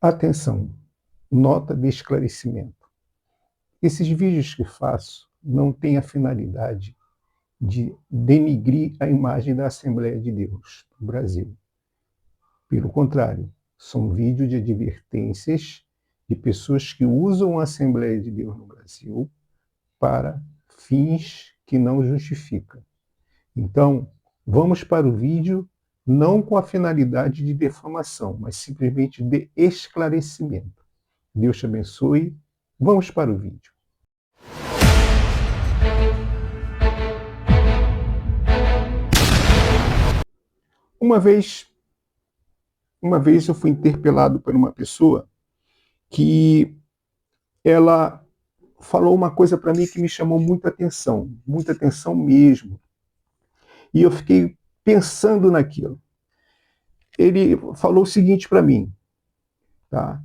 Atenção, nota de esclarecimento. Esses vídeos que faço não têm a finalidade de denigrir a imagem da Assembleia de Deus no Brasil. Pelo contrário, são vídeos de advertências de pessoas que usam a Assembleia de Deus no Brasil para fins que não justificam. Então, vamos para o vídeo não com a finalidade de defamação, mas simplesmente de esclarecimento. Deus te abençoe. Vamos para o vídeo. Uma vez eu fui interpelado por uma pessoa que ela falou uma coisa para mim que me chamou muita atenção mesmo. E eu fiquei pensando naquilo. Ele falou o seguinte para mim, tá?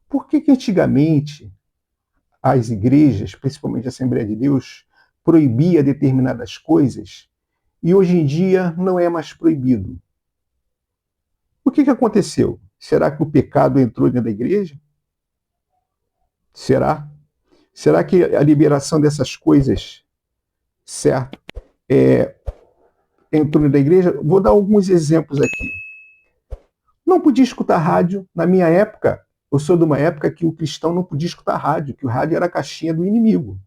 Por que antigamente as igrejas, principalmente a Assembleia de Deus, proibia determinadas coisas e hoje em dia não é mais proibido? O que aconteceu? Será que o pecado entrou dentro da igreja? Será? Será que a liberação dessas coisas, certo, entrou dentro da igreja? Vou dar alguns exemplos aqui. Não podia escutar rádio na minha época. Eu sou de uma época que o cristão não podia escutar rádio, que o rádio era a caixinha do inimigo.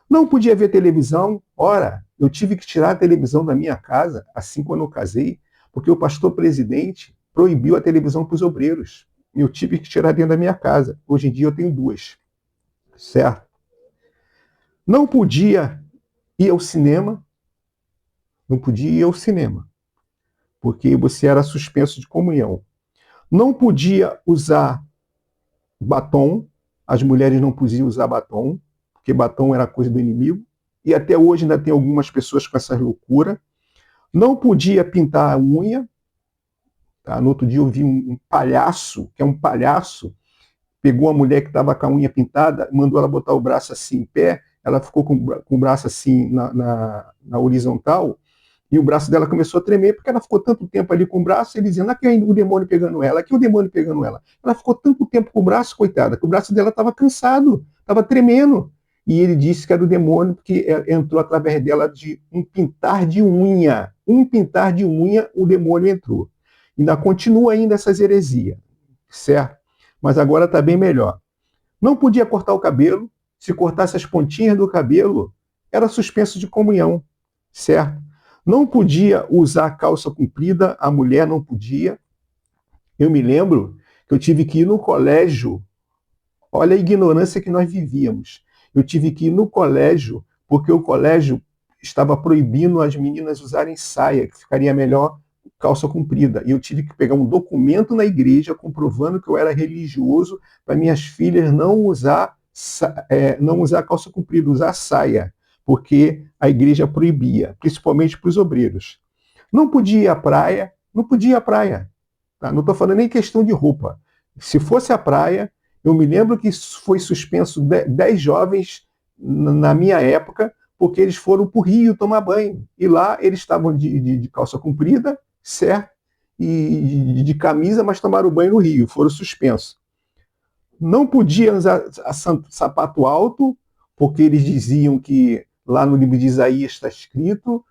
Não podia ver televisão. Ora, eu tive que tirar a televisão da minha casa, assim quando eu casei, porque o pastor presidente proibiu a televisão para os obreiros. Eu tive que tirar dentro da minha casa. Hoje em dia eu tenho duas. Certo? Não podia ir ao cinema. Não podia ir ao cinema, porque você era suspenso de comunhão. Não podia usar batom. As mulheres não podiam usar batom, porque batom era coisa do inimigo. E até hoje ainda tem algumas pessoas com essa loucura. Não podia pintar a unha. Tá? No outro dia eu vi um palhaço, que é um palhaço, pegou a mulher que estava com a unha pintada, mandou ela botar o braço assim em pé, ela ficou com o braço assim na horizontal, e o braço dela começou a tremer, porque ela ficou tanto tempo ali com o braço, ele dizendo, aqui o demônio pegando ela, aqui o demônio pegando ela. Ela ficou tanto tempo com o braço, coitada, que o braço dela estava cansado, estava tremendo. E ele disse que era o demônio, porque entrou através dela de um pintar de unha. Um pintar de unha, o demônio entrou. Ainda continua ainda essas heresias, certo? Mas agora está bem melhor. Não podia cortar o cabelo. Se cortasse as pontinhas do cabelo, era suspenso de comunhão, certo? Não podia usar calça comprida, a mulher não podia. Eu me lembro que eu tive que ir no colégio. Olha a ignorância que nós vivíamos. Eu tive que ir no colégio, porque o colégio estava proibindo as meninas usarem saia, que ficaria melhor calça comprida. E eu tive que pegar um documento na igreja comprovando que eu era religioso para minhas filhas não usar calça comprida, usar saia, porque a igreja proibia, principalmente para os obreiros. Não podia ir à praia, não podia ir à praia. Tá? Não estou falando nem questão de roupa. Se fosse à praia, eu me lembro que foi suspenso 10 jovens na minha época, porque eles foram para o Rio tomar banho. E lá eles estavam de calça comprida, certo? E de camisa, mas tomaram banho no Rio, foram suspensos. Não podia usar sapato alto, porque eles diziam que lá no livro de Isaías está escrito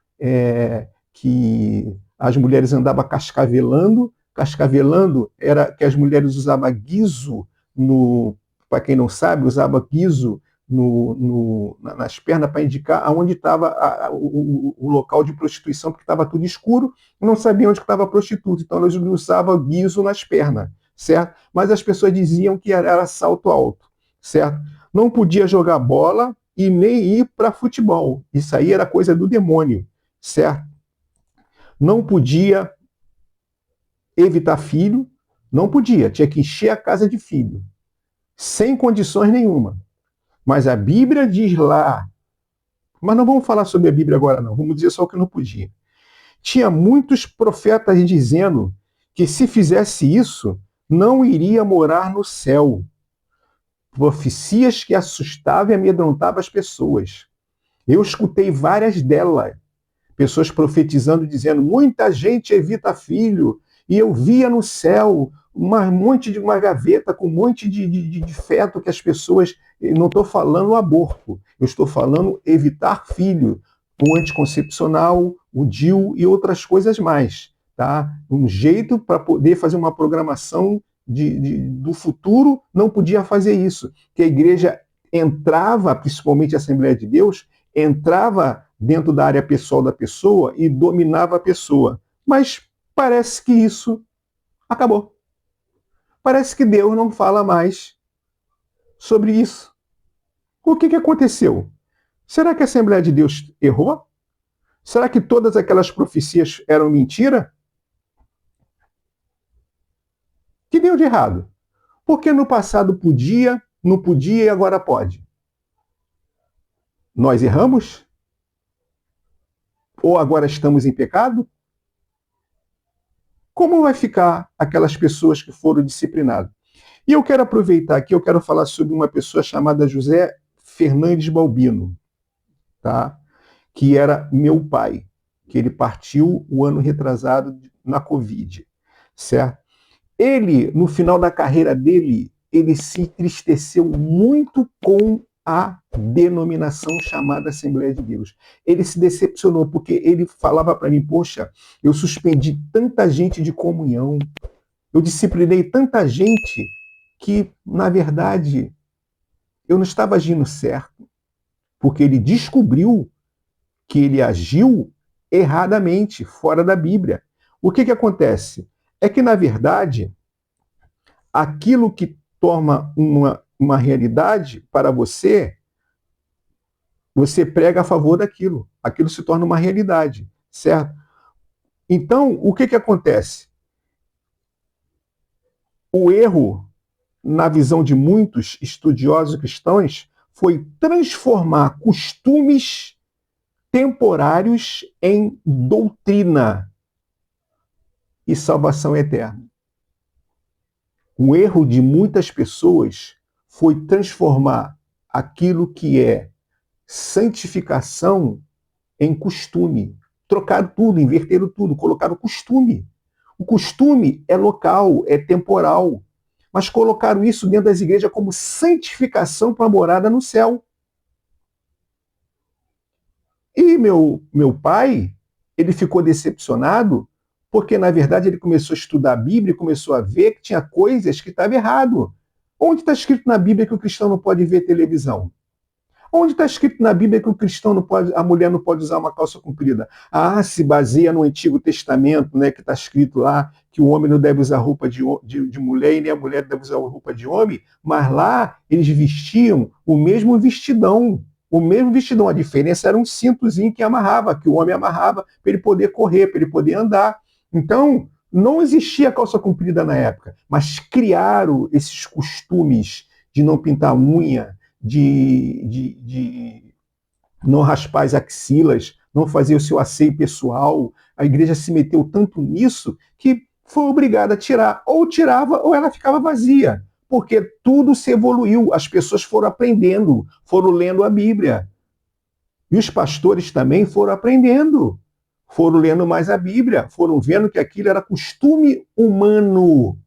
que as mulheres andavam cascavelando. Cascavelando era que as mulheres usavam guiso, para quem não sabe, usava guiso nas pernas para indicar aonde estava o local de prostituição, porque estava tudo escuro, não sabia onde estava a prostituta, então eles usavam guiso nas pernas, certo? Mas as pessoas diziam que era salto alto, certo? Não podia jogar bola e nem ir para futebol, isso aí era coisa do demônio, certo? Não podia evitar filho, não podia, tinha que encher a casa de filho, sem condições nenhuma. Mas a Bíblia diz lá, mas não vamos falar sobre a Bíblia agora não, vamos dizer só o que não podia. Tinha muitos profetas dizendo que se fizesse isso, não iria morar no céu. Profecias que assustavam e amedrontavam as pessoas. Eu escutei várias delas, pessoas profetizando, dizendo, muita gente evita filho, e eu via no céu um monte de uma gaveta com um monte de feto que as pessoas. Não estou falando aborto, eu estou falando evitar filho, o anticoncepcional, o DIU e outras coisas mais. Tá? Um jeito para poder fazer uma programação do futuro, não podia fazer isso, que a igreja entrava, principalmente a Assembleia de Deus, entrava dentro da área pessoal da pessoa e dominava a pessoa. Mas parece que isso acabou. Parece que Deus não fala mais sobre isso. O que aconteceu? Será que a Assembleia de Deus errou? Será que todas aquelas profecias eram mentira? O que deu de errado? Porque no passado podia, não podia e agora pode. Nós erramos? Ou agora estamos em pecado? Como vai ficar aquelas pessoas que foram disciplinadas? E eu quero aproveitar aqui, eu quero falar sobre uma pessoa chamada José Fernandes Balbino, tá? Que era meu pai, que ele partiu o ano retrasado na Covid, certo? Ele, no final da carreira dele, ele se entristeceu muito com a denominação chamada Assembleia de Deus. Ele se decepcionou, porque ele falava para mim, poxa, eu suspendi tanta gente de comunhão, eu disciplinei tanta gente que, na verdade, eu não estava agindo certo, porque ele descobriu que ele agiu erradamente, fora da Bíblia. O que acontece? É que, na verdade, aquilo que torna uma realidade para você, você prega a favor daquilo. Aquilo se torna uma realidade, certo? Então, o que acontece? O erro, na visão de muitos estudiosos cristãos, foi transformar costumes temporários em doutrina e salvação eterna. O erro de muitas pessoas foi transformar aquilo que é santificação em costume. Trocaram tudo, inverteram tudo, colocaram costume. O costume é local, é temporal, mas colocaram isso dentro das igrejas como santificação para a morada no céu. E meu pai, ele ficou decepcionado porque, na verdade, ele começou a estudar a Bíblia e começou a ver que tinha coisas que estavam errado. Onde está escrito na Bíblia que o cristão não pode ver televisão? Onde está escrito na Bíblia que o cristão não pode, a mulher não pode usar uma calça comprida? Ah, se baseia no Antigo Testamento, né, que está escrito lá que o homem não deve usar roupa de mulher e nem a mulher deve usar roupa de homem, mas lá eles vestiam o mesmo vestidão. O mesmo vestidão, a diferença era um cintozinho que amarrava, que o homem amarrava para ele poder correr, para ele poder andar. Então, não existia calça comprida na época, mas criaram esses costumes de não pintar unha, de não raspar as axilas, não fazer o seu asseio pessoal. A igreja se meteu tanto nisso que foi obrigada a tirar. Ou tirava ou ela ficava vazia. Porque tudo se evoluiu, as pessoas foram aprendendo, foram lendo a Bíblia. E os pastores também foram aprendendo, foram lendo mais a Bíblia, foram vendo que aquilo era costume humano.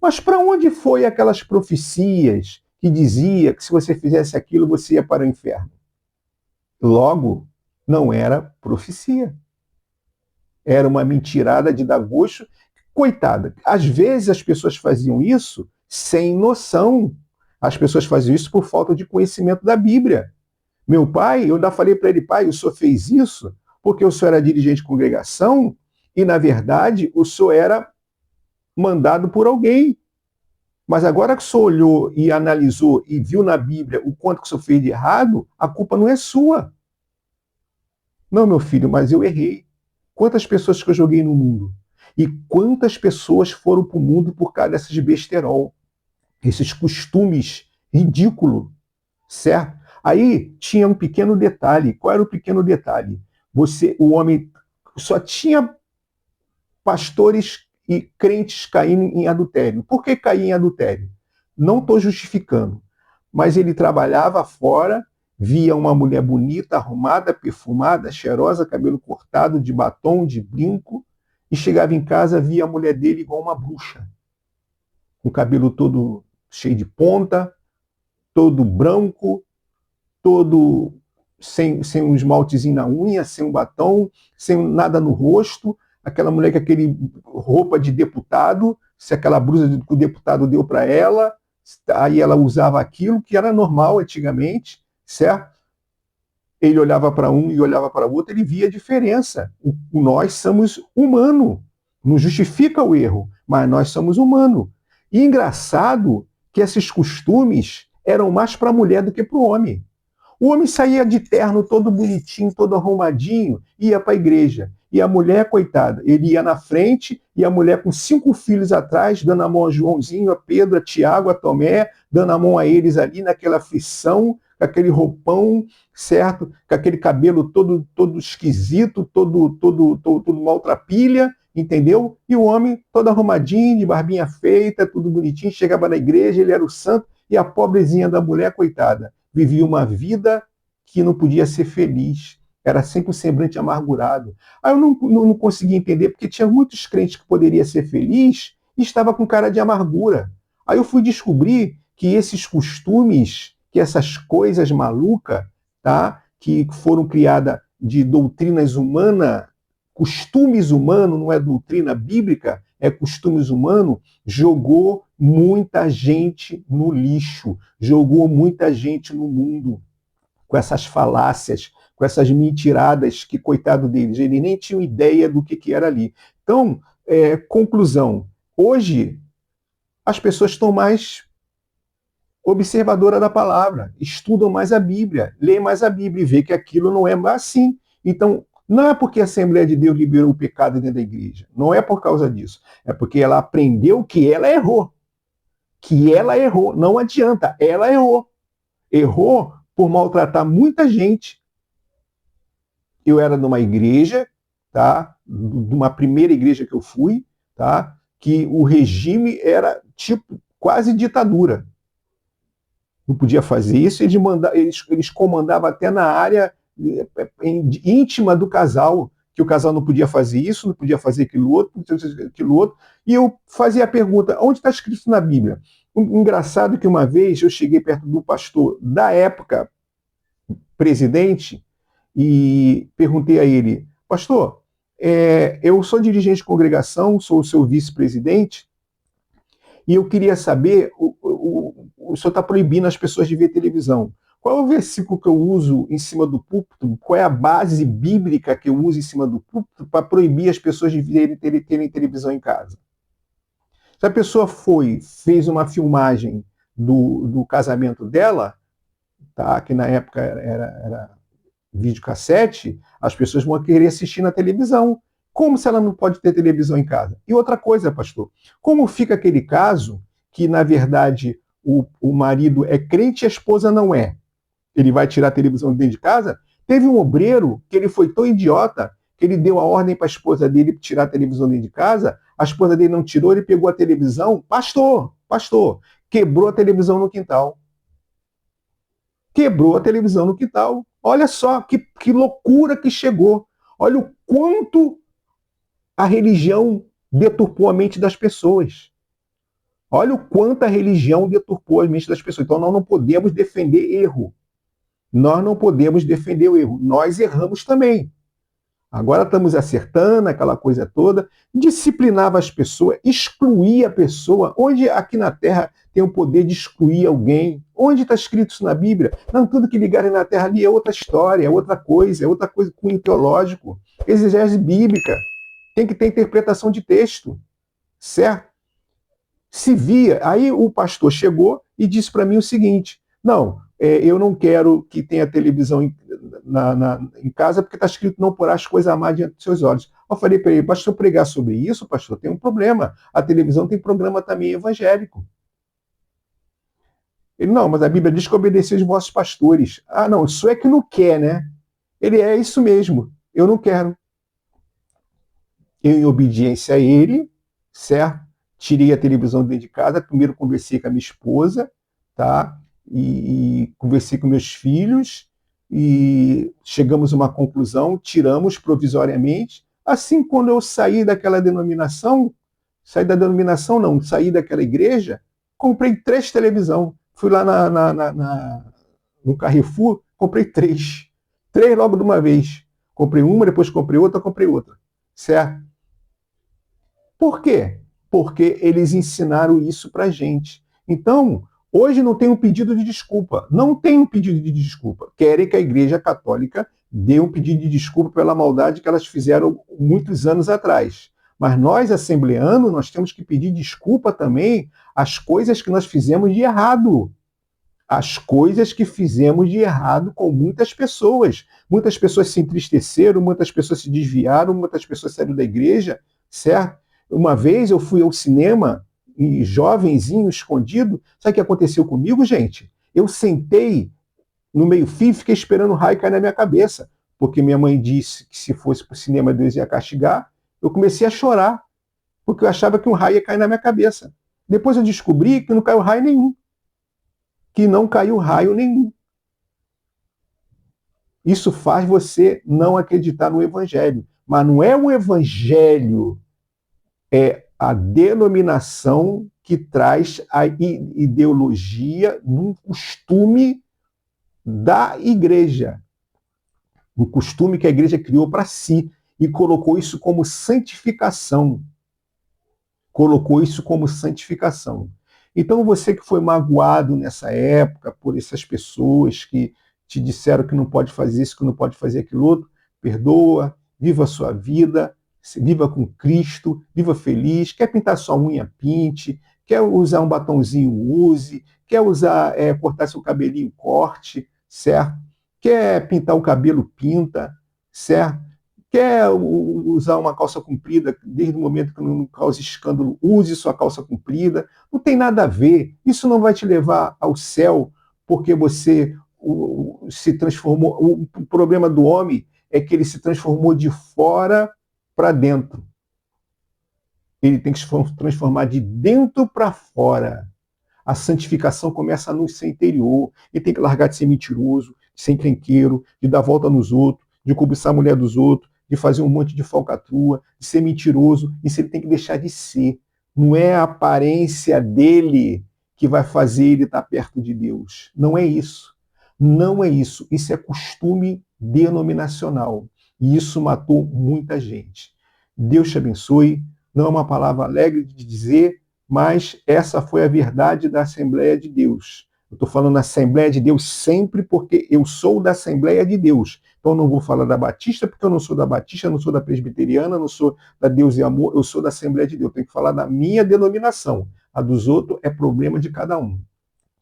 Mas para onde foi aquelas profecias que dizia que se você fizesse aquilo você ia para o inferno? Logo, não era profecia. Era uma mentirada de dar gosto. Coitada, às vezes as pessoas faziam isso sem noção. As pessoas faziam isso por falta de conhecimento da Bíblia. Meu pai, eu ainda falei para ele, pai, o senhor fez isso porque o senhor era dirigente de congregação e, na verdade, o senhor era mandado por alguém. Mas agora que o senhor olhou e analisou e viu na Bíblia o quanto que o senhor fez de errado, a culpa não é sua. Não, meu filho, mas eu errei. Quantas pessoas que eu joguei no mundo? E quantas pessoas foram para o mundo por causa dessas besterol? Esses costumes ridículos, certo? Aí tinha um pequeno detalhe. Qual era o pequeno detalhe? O homem só tinha pastores e crentes caindo em adultério. Por que cair em adultério? Não estou justificando, mas ele trabalhava fora, via uma mulher bonita, arrumada, perfumada, cheirosa, cabelo cortado, de batom, de brinco, e chegava em casa, via a mulher dele igual uma bruxa. com o cabelo todo cheio de ponta, todo branco, todo sem um esmaltezinho na unha, sem um batom, sem nada no rosto, aquela mulher com aquele roupa de deputado, se aquela blusa que o deputado deu para ela, aí ela usava aquilo que era normal antigamente, certo? Ele olhava para um e olhava para o outro, ele via a diferença. Nós somos humanos, não justifica o erro, mas nós somos humanos. E engraçado que esses costumes eram mais para a mulher do que para o homem. O homem saía de terno todo bonitinho, todo arrumadinho, ia para a igreja. E a mulher, coitada, ele ia na frente e a mulher com 5 filhos atrás, dando a mão a Joãozinho, a Pedro, a Tiago, a Tomé, dando a mão a eles ali naquela aflição, com aquele roupão, certo? Com aquele cabelo todo esquisito, todo maltrapilha, entendeu? E o homem todo arrumadinho, de barbinha feita, tudo bonitinho, chegava na igreja, ele era o santo, e a pobrezinha da mulher, coitada, vivia uma vida que não podia ser feliz. Era sempre um semblante amargurado. Aí eu não conseguia entender, porque tinha muitos crentes que poderia ser feliz e estava com cara de amargura. Aí eu fui descobrir que esses costumes, que essas coisas malucas, tá, que foram criadas de doutrinas humanas, costumes humanos, não é doutrina bíblica, é costumes humanos, jogou muita gente no lixo, jogou muita gente no mundo com essas falácias, com essas mentiradas que, coitado deles, eles nem tinham ideia do que era ali. Então, conclusão, hoje as pessoas estão mais observadoras da palavra, estudam mais a Bíblia, leem mais a Bíblia e vê que aquilo não é mais assim. Então, não é porque a Assembleia de Deus liberou o pecado dentro da igreja, não é por causa disso, é porque ela aprendeu que ela errou. Que ela errou, não adianta, ela errou. Errou por maltratar muita gente. Eu era numa igreja, tá? De uma primeira igreja que eu fui, tá? Que o regime era tipo quase ditadura. Não podia fazer isso, eles comandavam até na área íntima do casal, que o casal não podia fazer isso, não podia fazer aquilo outro, e eu fazia a pergunta, onde está escrito na Bíblia? Engraçado que uma vez eu cheguei perto do pastor da época, presidente, e perguntei a ele, pastor, eu sou dirigente de congregação, sou o seu vice-presidente, e eu queria saber, o senhor está proibindo as pessoas de ver televisão. Qual é o versículo que eu uso em cima do púlpito? Qual é a base bíblica que eu uso em cima do púlpito para proibir as pessoas de terem televisão em casa? Se a pessoa fez uma filmagem do casamento dela, tá, que na época era videocassete, as pessoas vão querer assistir na televisão. Como se ela não pode ter televisão em casa? E outra coisa, pastor, como fica aquele caso que, na verdade, o marido é crente e a esposa não é? Ele vai tirar a televisão de dentro de casa? Teve um obreiro que ele foi tão idiota que ele deu a ordem para a esposa dele tirar a televisão dentro de casa, a esposa dele não tirou, ele pegou a televisão, pastor, quebrou a televisão no quintal. Quebrou a televisão no quintal. Olha só que loucura que chegou. Olha o quanto a religião deturpou a mente das pessoas. Olha o quanto a religião deturpou a mente das pessoas. Então nós não podemos defender erro. Nós não podemos defender o erro. Nós erramos também. Agora estamos acertando aquela coisa toda. Disciplinava as pessoas, excluía a pessoa. Onde aqui na Terra tem o poder de excluir alguém? Onde está escrito isso na Bíblia? Não, tudo que ligarem na Terra ali é outra história, é outra coisa cunho teológico. Exegese bíblica. Tem que ter interpretação de texto. Certo? Se via. Aí o pastor chegou e disse para mim o seguinte: não, eu não quero que tenha televisão em casa, porque está escrito não porás coisa má diante dos seus olhos. Eu falei para ele, pastor, pregar sobre isso, pastor, tem um problema. A televisão tem programa também evangélico. Ele, não, mas a Bíblia diz que obedecer os vossos pastores. Ah, não, isso é que não quer, né? Ele, é isso mesmo, eu não quero. Eu, em obediência a ele, certo? Tirei a televisão dentro de casa, primeiro conversei com a minha esposa, tá? E conversei com meus filhos, e chegamos a uma conclusão, tiramos provisoriamente. Assim, quando eu saí daquela denominação, Saí da denominação, não. Saí daquela igreja, comprei 3 televisão. Fui lá no Carrefour, comprei 3. 3 logo de uma vez. Comprei uma, depois comprei outra. Certo? Por quê? Porque eles ensinaram isso pra gente. Então, hoje não tem um pedido de desculpa. Não tem um pedido de desculpa. Querem que a Igreja Católica dê um pedido de desculpa pela maldade que elas fizeram muitos anos atrás. Mas nós, assembleanos, nós temos que pedir desculpa também às coisas que nós fizemos de errado. As coisas que fizemos de errado com muitas pessoas. Muitas pessoas se entristeceram, muitas pessoas se desviaram, muitas pessoas saíram da igreja, certo? Uma vez eu fui ao cinema, e jovenzinho, escondido. Sabe o que aconteceu comigo, gente? Eu sentei no meio-fio e fiquei esperando o raio cair na minha cabeça. Porque minha mãe disse que se fosse para o cinema Deus ia castigar. Eu comecei a chorar, porque eu achava que um raio ia cair na minha cabeça. Depois eu descobri que não caiu raio nenhum. Que não caiu raio nenhum. Isso faz você não acreditar no Evangelho. Mas não é o Evangelho, é a denominação que traz a ideologia num costume da igreja. Um costume que a igreja criou para si e colocou isso como santificação. Colocou isso como santificação. Então, você que foi magoado nessa época por essas pessoas que te disseram que não pode fazer isso, que não pode fazer aquilo outro, perdoa, viva a sua vida, viva com Cristo, viva feliz. Quer pintar sua unha, pinte. Quer usar um batonzinho, use. Quer usar, cortar seu cabelinho, corte, certo? Quer pintar o cabelo, pinta, certo? Quer usar uma calça comprida, desde o momento que não cause escândalo, use sua calça comprida. Não tem nada a ver. Isso não vai te levar ao céu, porque você se transformou. O problema do homem é que ele se transformou de fora para dentro. Ele tem que se transformar de dentro para fora. A santificação começa no seu interior. Ele tem que largar de ser mentiroso, de ser encrenqueiro, de dar volta nos outros, de cobiçar a mulher dos outros, de fazer um monte de falcatrua, de ser mentiroso. Isso ele tem que deixar de ser. Não é a aparência dele que vai fazer ele estar perto de Deus. Não é isso. Não é isso. Isso é costume denominacional. E isso matou muita gente. Deus te abençoe. Não é uma palavra alegre de dizer, mas essa foi a verdade da Assembleia de Deus. Eu estou falando Assembleia de Deus sempre porque eu sou da Assembleia de Deus. Então eu não vou falar da Batista porque eu não sou da Batista, eu não sou da Presbiteriana, eu não sou da Deus e Amor, eu sou da Assembleia de Deus. Eu tenho que falar da minha denominação. A dos outros é problema de cada um.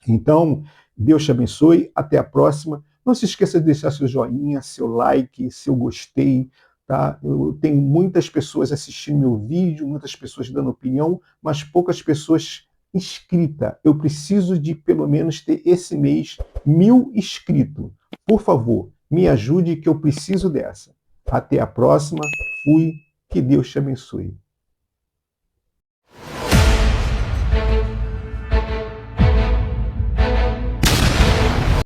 Então, Deus te abençoe. Até a próxima. Não se esqueça de deixar seu joinha, seu like, seu gostei. Tá? Eu tenho muitas pessoas assistindo meu vídeo, muitas pessoas dando opinião, mas poucas pessoas inscritas. Eu preciso de, pelo menos, ter esse mês 1000 inscritos. Por favor, me ajude que eu preciso dessa. Até a próxima. Fui. Que Deus te abençoe.